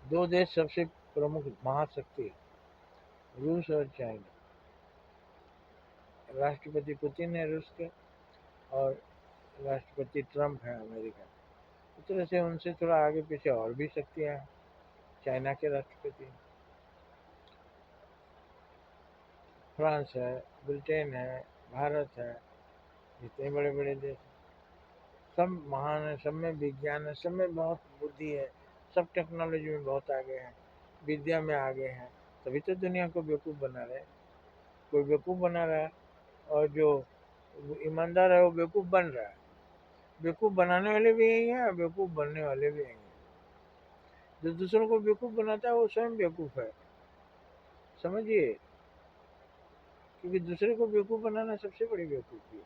दो देश सबसे प्रमुख महाशक्ति, रूस और चाइना। राष्ट्रपति पुतिन है रूस के और राष्ट्रपति ट्रंप है अमेरिका। इस तरह से उनसे थोड़ा आगे पीछे और भी शक्तियां हैं। चाइना के राष्ट्रपति फ्रांस है, ब्रिटेन है, भारत है, जितने बड़े बड़े देश सब महान है, सब में विज्ञान है, सब में बहुत बुद्धि है, सब टेक्नोलॉजी में बहुत आगे हैं, विद्या में आगे हैं, तभी तो दुनिया को बेवकूफ़ बना रहे हैं। कोई बेवकूफ़ बना रहा है और जो ईमानदार है वो बेवकूफ़ बन रहा है। बेवकूफ़ बनाने वाले भी यही हैं और बेवकूफ़ बनने वाले भी यही हैं। जो दूसरों को बेवकूफ़ बनाता है वो स्वयं बेवकूफ़ है, समझिए। क्योंकि दूसरे को बेवकूफ़ बनाना सबसे बड़ी बेवकूफ़ी है,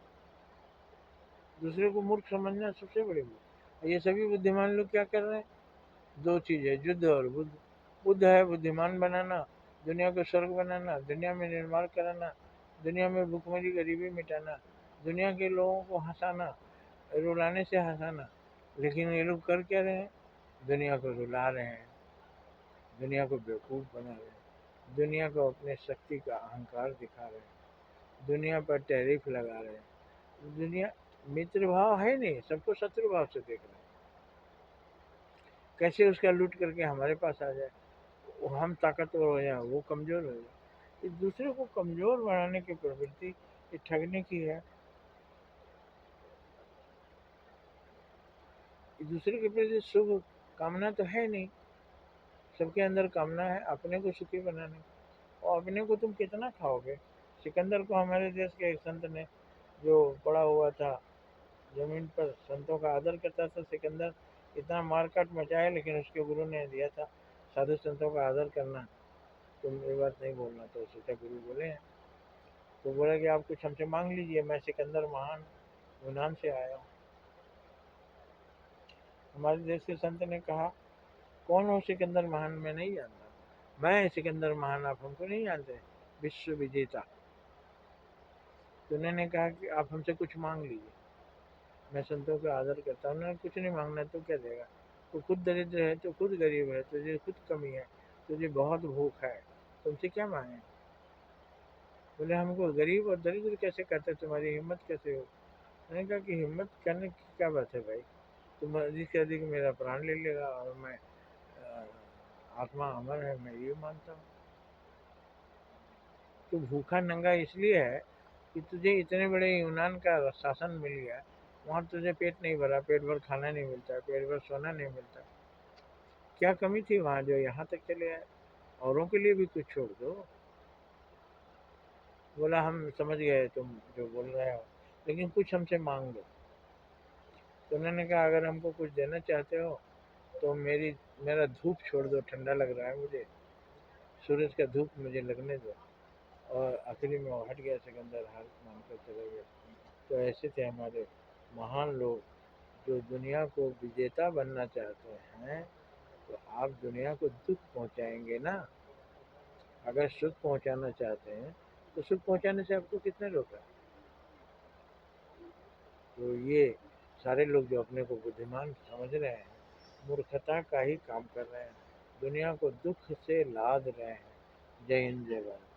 दूसरे को मूर्ख समझना सबसे बड़ी बेवकूफ़ी। ये सभी बुद्धिमान लोग क्या कर रहे हैं? दो चीज़ है, युद्ध और बुद्ध। बुद्ध है बुद्धिमान बनाना, दुनिया को स्वर्ग बनाना, दुनिया में निर्माण कराना, दुनिया में भूखमरी गरीबी मिटाना, दुनिया के लोगों को हंसाना, रुलाने से हंसाना। लेकिन ये लोग कर क्या रहे हैं? दुनिया को रुला रहे हैं, दुनिया को बेवकूफ़ बना रहे हैं, दुनिया को अपने शक्ति का अहंकार दिखा रहे हैं, दुनिया पर टैरिफ लगा रहे हैं। दुनिया मित्र भाव है नहीं, सबको शत्रु भाव से देख रहे हैं। कैसे उसका लूट करके हमारे पास आ जाए, हम ताकतवर हो जाए, वो कमज़ोर हो जाए। एक दूसरे को कमज़ोर बनाने की प्रवृत्ति ये ठगने की है। एक दूसरे के प्रति शुभ कामना तो है नहीं, सबके अंदर कामना है अपने को सुखी बनाने की। और अपने को तुम कितना खाओगे? सिकंदर को हमारे देश के एक संत ने, जो पड़ा हुआ था जमीन पर, संतों का आदर करता था सिकंदर, इतना मारकाट मचाया, लेकिन उसके गुरु ने दिया था साधु संतों का आदर करना, तुम ये बात नहीं बोलना। तो सोचा गुरु बोले हैं, तो बोला कि आप कुछ हमसे मांग लीजिए, मैं सिकंदर महान यूनान से आया हूँ। हमारे देश के संत ने कहा, कौन हो सिकंदर महान? मैं नहीं जानता। मैं सिकंदर महान, आप हमको नहीं जानते, विश्व विजेता। तो उन्होंने कहा कि आप हमसे कुछ मांग लीजिए, मैं संतों का आदर करता हूँ। उन्होंने कुछ नहीं मांगना, तो क्या देगा? तो खुद दरिद्र है, तो खुद गरीब है, तुझे खुद कमी है, तुझे बहुत भूख है, तुमसे क्या मांगे? बोले हमको गरीब और दरिद्र कैसे कहते, तुम्हारी हिम्मत कैसे हो? मैंने कहा कि हिम्मत करने की क्या बात है भाई, तुम अधिक से अधिक मेरा प्राण ले लेगा और मैं आत्मा अमर है, मैं ये मानता हूँ। तो भूखा नंगा इसलिए है कि तुझे इतने बड़े यूनान का शासन मिल गया, वहाँ तुझे पेट नहीं भरा, पेट भर खाना नहीं मिलता, पेट भर सोना नहीं मिलता। क्या कमी थी वहाँ जो यहाँ तक चले आए? औरों के लिए भी कुछ छोड़ दो। बोला हम समझ गए तुम जो बोल रहे हो, लेकिन कुछ हमसे मांग लो। तो उन्होंने कहा अगर हमको कुछ देना चाहते हो तो मेरा धूप छोड़ दो, ठंडा लग रहा है मुझे, सूरज का धूप मुझे लगने दो। और आखिरी में वो हट गया, सिकंदर हार मानकर चले गए। तो ऐसे थे हमारे महान लोग, जो दुनिया को विजेता बनना चाहते हैं। तो आप दुनिया को दुख पहुंचाएंगे ना। अगर सुख पहुंचाना चाहते हैं तो सुख पहुंचाने से आपको किसने रोका? तो ये सारे लोग जो अपने को बुद्धिमान समझ रहे हैं, मूर्खता का ही काम कर रहे हैं, दुनिया को दुख से लाद रहे हैं। जय हिंद, जय भारत।